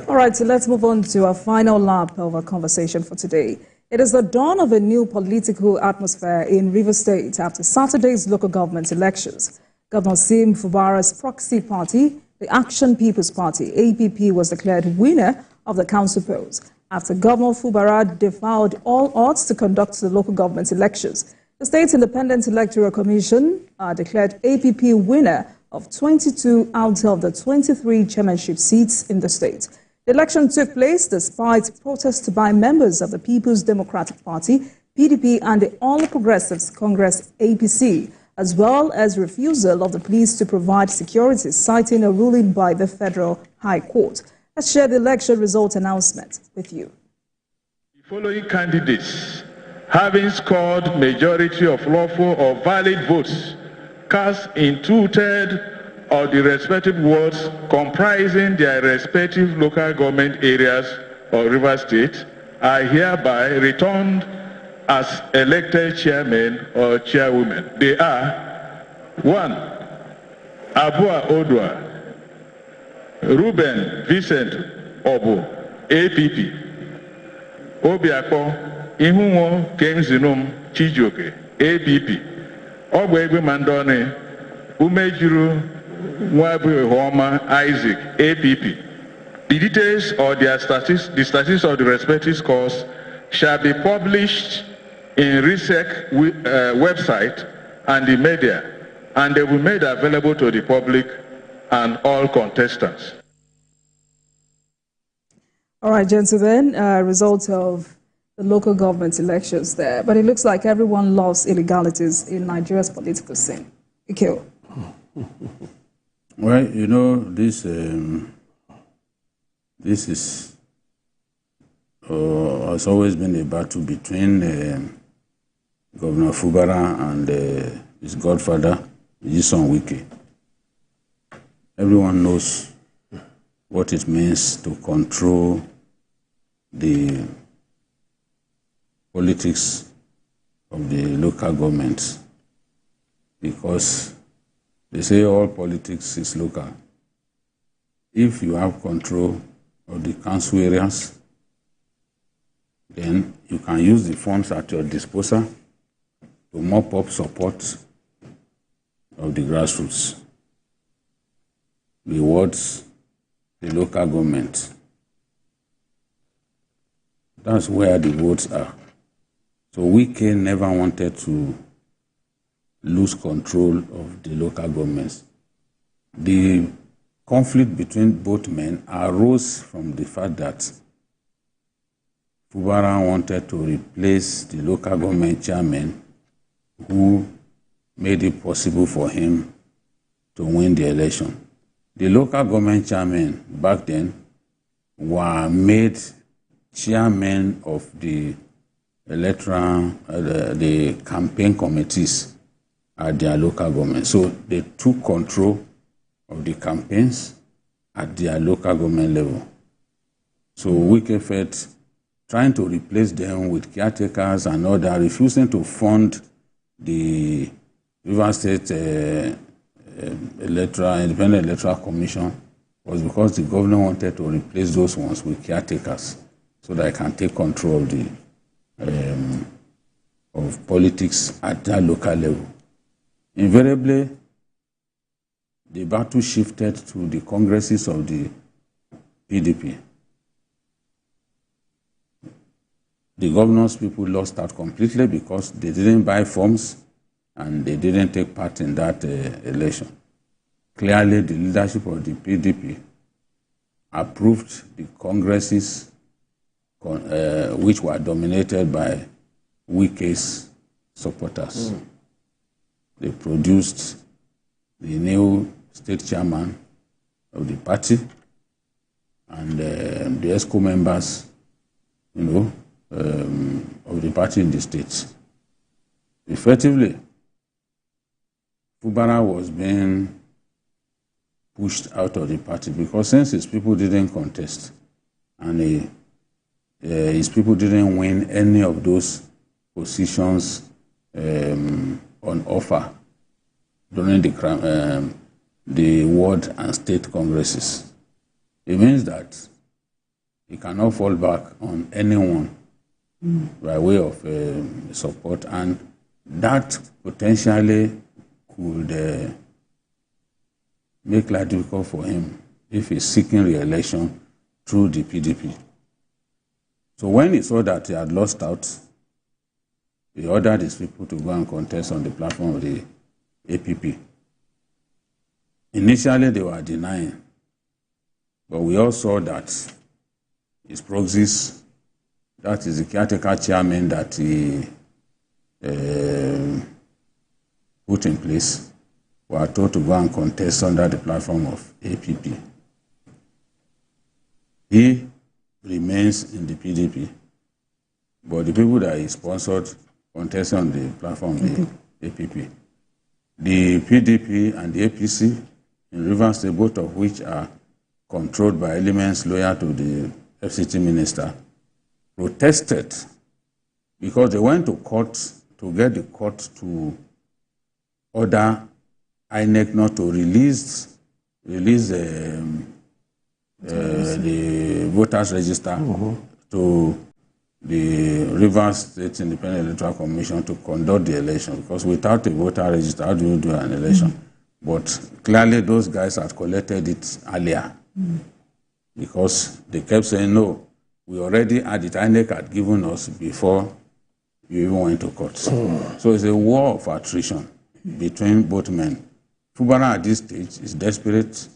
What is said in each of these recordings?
All right, so let's move on to our final lap of our conversation for today. It is the dawn of a new political atmosphere in Rivers State after Saturday's local government elections. Governor Sim Fubara's proxy party, the Action People's Party, APP, was declared winner of the council polls after Governor Fubara defied all odds to conduct the local government elections. The State's Independent Electoral Commission declared APP winner of 22 out of the 23 chairmanship seats in the state. The election took place despite protests by members of the People's Democratic Party, PDP, and the All Progressives Congress, APC, as well as refusal of the police to provide security, citing a ruling by the Federal High Court. Let's share the election result announcement with you. The following candidates, having scored majority of lawful or valid votes cast in 2/3 of the respective wards comprising their respective local government areas of Rivers State, are hereby returned as elected chairmen or chairwomen. They are 1. Abua Odua, Ruben Vincent Obo, APP, Obiako Ihunwo Kenzinum Chijoke, APP, Ogwegwe Mandone, Umejuru Nwabu Homa Isaac, APP. The details of the statistics of the respective scores shall be published in RISEC website and the media, and they will be made available to the public and all contestants. All right, gentlemen, results of the local government elections there, but it looks like everyone loves illegalities in Nigeria's political scene. Okay. Well, you know, this is has always been a battle between Governor Fubara and his godfather, Wike. Everyone knows what it means to control the politics of the local government, because they say all politics is local. If you have control of the council areas, then you can use the funds at your disposal to mop up support of the grassroots, rewards the local government. That's where the votes are. So Wike never wanted to lose control of the local governments. The conflict between both men arose from the fact that Fubara wanted to replace the local government chairman who made it possible for him to win the election. The local government chairmen back then were made chairmen of the electoral, the campaign committees at their local government. So they took control of the campaigns at their local government level. So Wike felt trying to replace them with caretakers and other, refusing to fund the Rivers State Independent Electoral Commission was because the governor wanted to replace those ones with caretakers so that they can take control of the of politics at that local level. Invariably, the battle shifted to the congresses of the PDP. The governor's people lost out completely because they didn't buy forms and they didn't take part in that election. Clearly, the leadership of the PDP approved the congresses which were dominated by Wike's supporters. They produced the new state chairman of the party and the ESCO members, of the party in the states. Effectively, Fubara was being pushed out of the party because since his people didn't contest and his people didn't win any of those positions on offer during the ward and state congresses. It means that he cannot fall back on anyone by way of support, and that potentially could make life difficult for him if he's seeking re-election through the PDP. So when he saw that he had lost out, he ordered his people to go and contest on the platform of the APP. Initially, they were denying, but we all saw that his proxies, that is the caretaker chairman that he put in place, were told to go and contest under the platform of APP. He remains in the PDP, but the people that he sponsored contested on the platform of the APP. The PDP and the APC in Rivers State, both of which are controlled by elements loyal to the FCT minister, protested because they went to court to get the court to order INEC not to release the voters register to the Rivers State Independent Electoral Commission to conduct the election, because without a voter register, how do you do an election? But clearly those guys had collected it earlier because they kept saying, no, we already had it, INEC had given us before you even went to court. So it's a war of attrition between both men. Fubara at this stage is desperate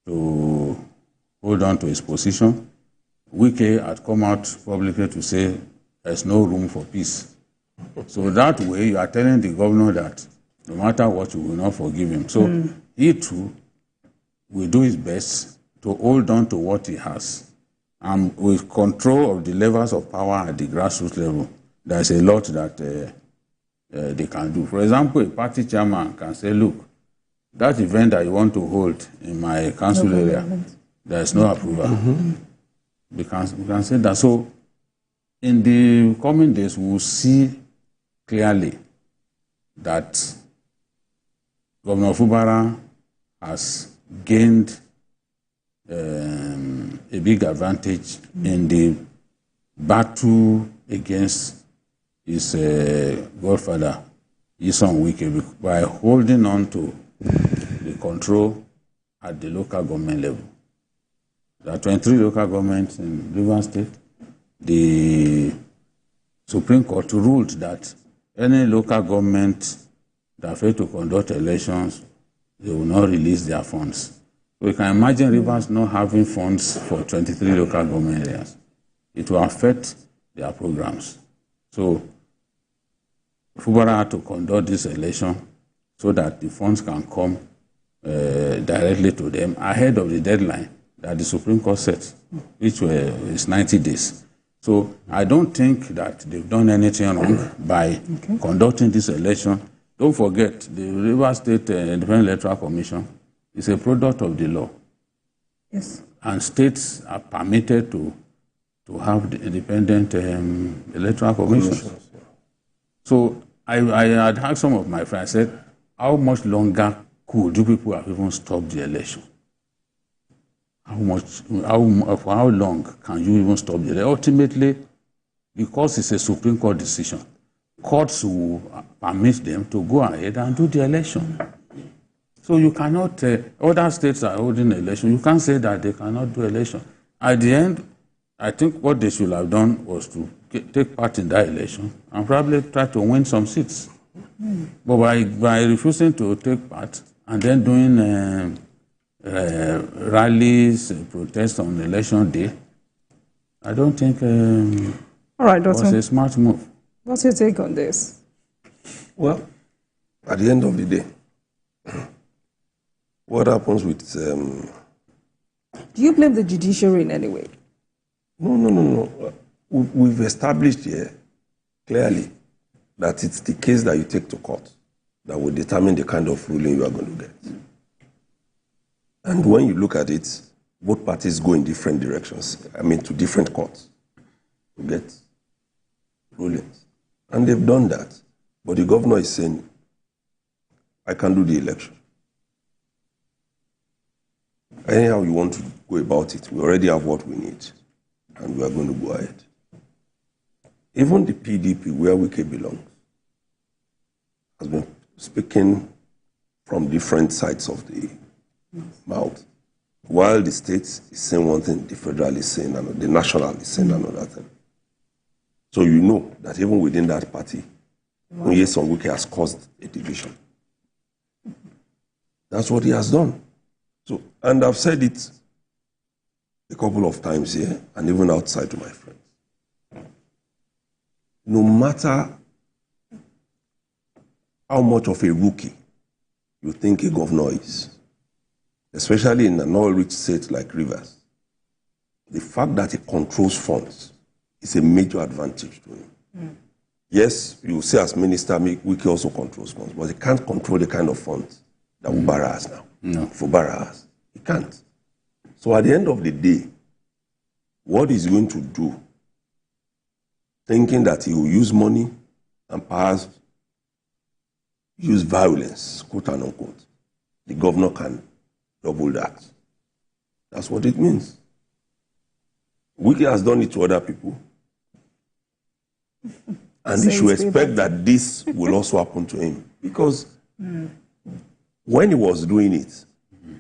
to hold on to his position. Wike had come out publicly to say there's no room for peace. So that way you are telling the governor that no matter what, you will not forgive him. So he too will do his best to hold on to what he has. And with control of the levels of power at the grassroots level, there's a lot that they can do. For example, a party chairman can say, look, that event that you want to hold in my council area, there's no approval. We can say that. So in the coming days, we will see clearly that Governor Fubara has gained a big advantage in the battle against his godfather, Nyesom Wike, by holding on to the control at the local government level. There are 23 local governments in Rivers State. The Supreme Court ruled that any local government that failed to conduct elections, they will not release their funds. So you can imagine Rivers not having funds for 23 local government areas. It will affect their programs. So Fubara had to conduct this election so that the funds can come directly to them ahead of the deadline that the Supreme Court set, which is 90 days. So I don't think that they've done anything wrong by conducting this election. Don't forget, the Rivers State Independent Electoral Commission is a product of the law. Yes. And states are permitted to have the independent electoral commissions. So I had asked some of my friends, I said, how much longer could you people have even stopped the election? For how long can you even stop the election? Ultimately, because it's a Supreme Court decision, courts will permit them to go ahead and do the election. So you cannot, other states are holding an election, you can't say that they cannot do election. At the end, I think what they should have done was to take part in that election and probably try to win some seats. But by refusing to take part and then doing rallies, protests on election day, I don't think All right, it was a smart move. What's your take on this? Well, at the end of the day, what happens with... Do you blame the judiciary in any way? No. We've established here clearly that it's the case that you take to court that will determine the kind of ruling you are going to get. And when you look at it, both parties go in different directions. To different courts to get rulings. And they've done that. But the governor is saying, I can do the election. Anyhow you want to go about it, we already have what we need. and we are going to go ahead. Even the PDP, where Wike belongs, has been speaking from different sides of the mouth. While the state is saying one thing, the federal is saying another, the national is saying another thing. So you know that even within that party, Onyeson Wike has caused a division. That's what he has done. So, and I've said it a couple of times here, and even outside to my friends. No matter how much of a rookie you think a governor is, especially in an oil-rich state like Rivers, the fact that he controls funds is a major advantage to him. Yes, you see as minister, Wike also controls funds, but he can't control the kind of funds that Fubara has now. No. Fubara has. He can't. So at the end of the day, what he's going to do, thinking that he will use money and perhaps use violence, quote and unquote, the governor can double that. That's what it means. Wike has done it to other people. And he should expect that this will also happen to him. Because when he was doing it,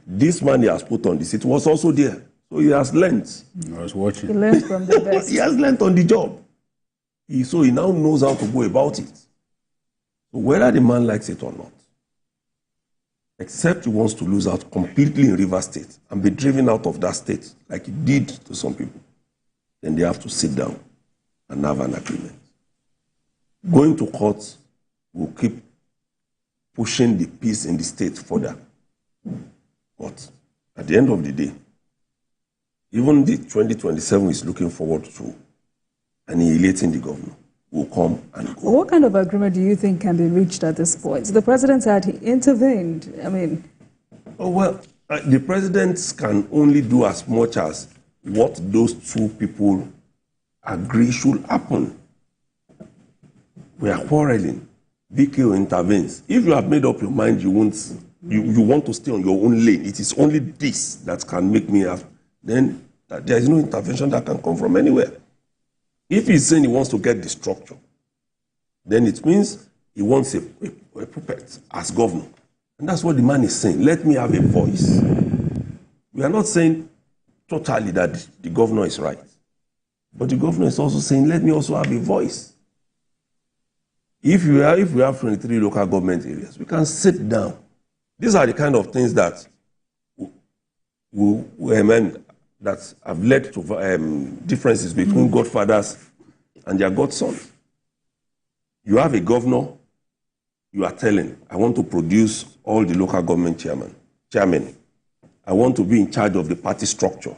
this man he has put on the seat was also there. So he has learned. I was watching. He learned from the best. He has learned on the job. So he now knows how to go about it. So whether the man likes it or not, except he wants to lose out completely in Rivers State and be driven out of that state like he did to some people, then they have to sit down and have an agreement. Going to court will keep pushing the peace in the state further. But at the end of the day, even the 2027 is looking forward to annihilating the governor will come and go. What kind of agreement do you think can be reached at this point? The president had intervened. I mean... Oh, well, the president can only do as much as what those two people agree should happen. We are quarreling. BKO intervenes. If you have made up your mind you want to stay on your own lane, it is only this that can make me have, then there is no intervention that can come from anywhere. If he's saying he wants to get the structure, then it means he wants a puppet as governor. And that's what the man is saying. Let me have a voice. We are not saying totally that the governor is right. But the governor is also saying, let me also have a voice. If we have 23 local government areas, we can sit down. These are the kind of things that that have led to differences between godfathers and their godsons. You have a governor, you are telling, I want to produce all the local government chairmen. I want to be in charge of the party structure.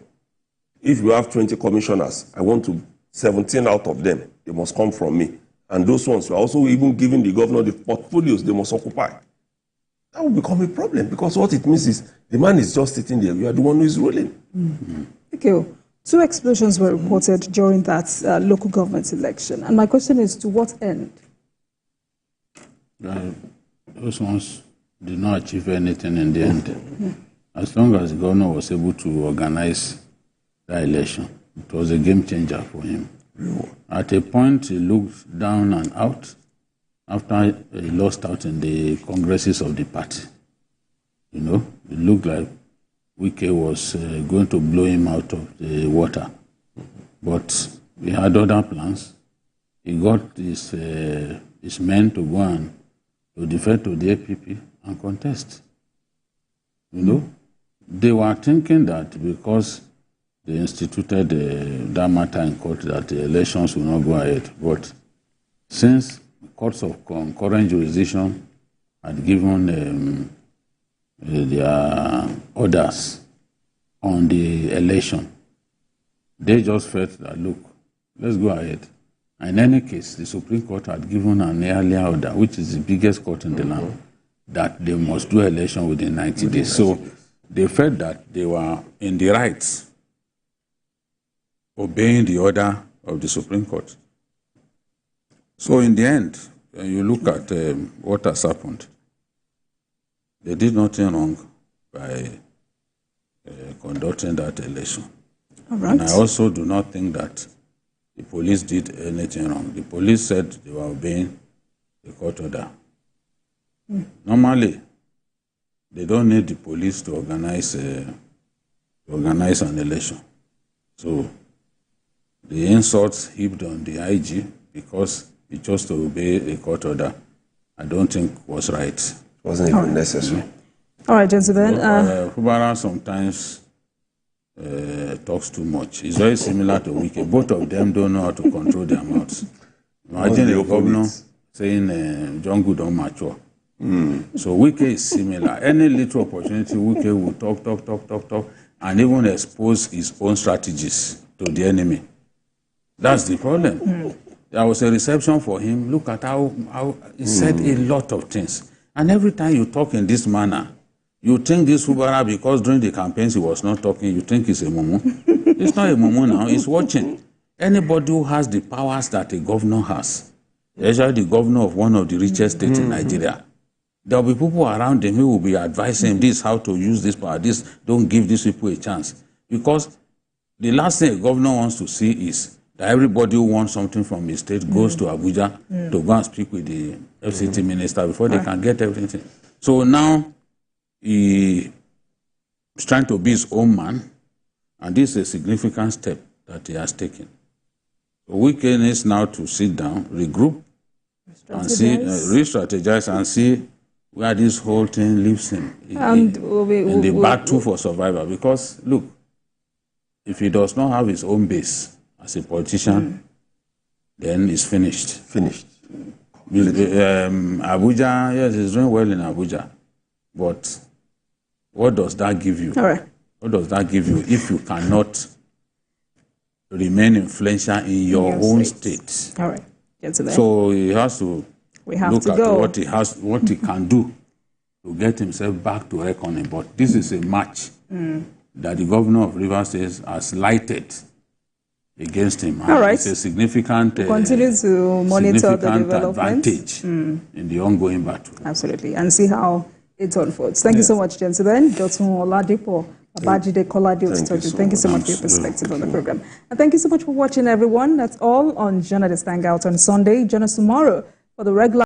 If you have 20 commissioners, I want 17 out of them, they must come from me. And those ones, you are also even giving the governor the portfolios they must occupy. That will become a problem because what it means is the man is just sitting there. You are the one who is ruling. Okay. 2 explosions were reported during that local government election. And my question is, to what end? Those ones did not achieve anything in the end. As long as the governor was able to organize the election, it was a game changer for him. At a point, he looked down and out after he lost out in the congresses of the party. You know, it looked like Wike was going to blow him out of the water. But he had other plans. He got his men to go and to defect to the APP and contest. You know, they were thinking that because they instituted that matter in court that the elections will not go ahead. But since courts of concurrent jurisdiction had given their orders on the election, they just felt that, look, let's go ahead. And in any case, the Supreme Court had given an earlier order, which is the biggest court in the land, that they must do election within 90 days. So they felt that they were in the rights, obeying the order of the Supreme Court. So in the end, when you look at what has happened, they did nothing wrong by conducting that election. All right. And I also do not think that the police did anything wrong. The police said they were obeying the court order. Normally, they don't need the police to organize an election. So the insults heaped on the IG because he chose to obey a court order, I don't think was right. It wasn't even necessary. All right, gentlemen. Fubara sometimes talks too much. It's very similar to Wike. Both of them don't know how to control their mouths. Imagine a governor saying John Good don't mature. So Wike is similar. Any little opportunity, Wike will talk, and even expose his own strategies to the enemy. That's the problem. There was a reception for him. Look at how he said a lot of things. And every time you talk in this manner, you think this Fubara, because during the campaigns he was not talking, you think he's a mumu. It's not a mumu now, he's watching. Anybody who has the powers that a governor has, especially the governor of one of the richest states in Nigeria, there will be people around him who will be advising him this, how to use this power, this, don't give these people a chance. Because the last thing a governor wants to see is that everybody who wants something from his state goes to Abuja to go and speak with the FCT minister before they can get everything. So now he is trying to be his own man, and this is a significant step that he has taken. So Wike needs now to sit down, regroup, and see, re-strategize and see where this whole thing leaves him in the battle for survival. Because, look, if he does not have his own base as a politician, then it's finished. Finished. Abuja, yes, he's doing well in Abuja. But what does that give you? All right. What does that give you if you cannot remain influential in your own state? All right. So he has to look at what he can do to get himself back to reckoning. But this is a match that the governor of Rivers State has lighted against him. All right. It's a significant, continue to monitor the development advantage in the ongoing battle. Absolutely, and see how it unfolds. Thank you so much, gentlemen. Dotun Oladipo, Abajide Kolade, thank you so much for your perspective on the program. And thank you so much for watching, everyone. That's all on Journalist Hangout on Sunday. Join us tomorrow for the regular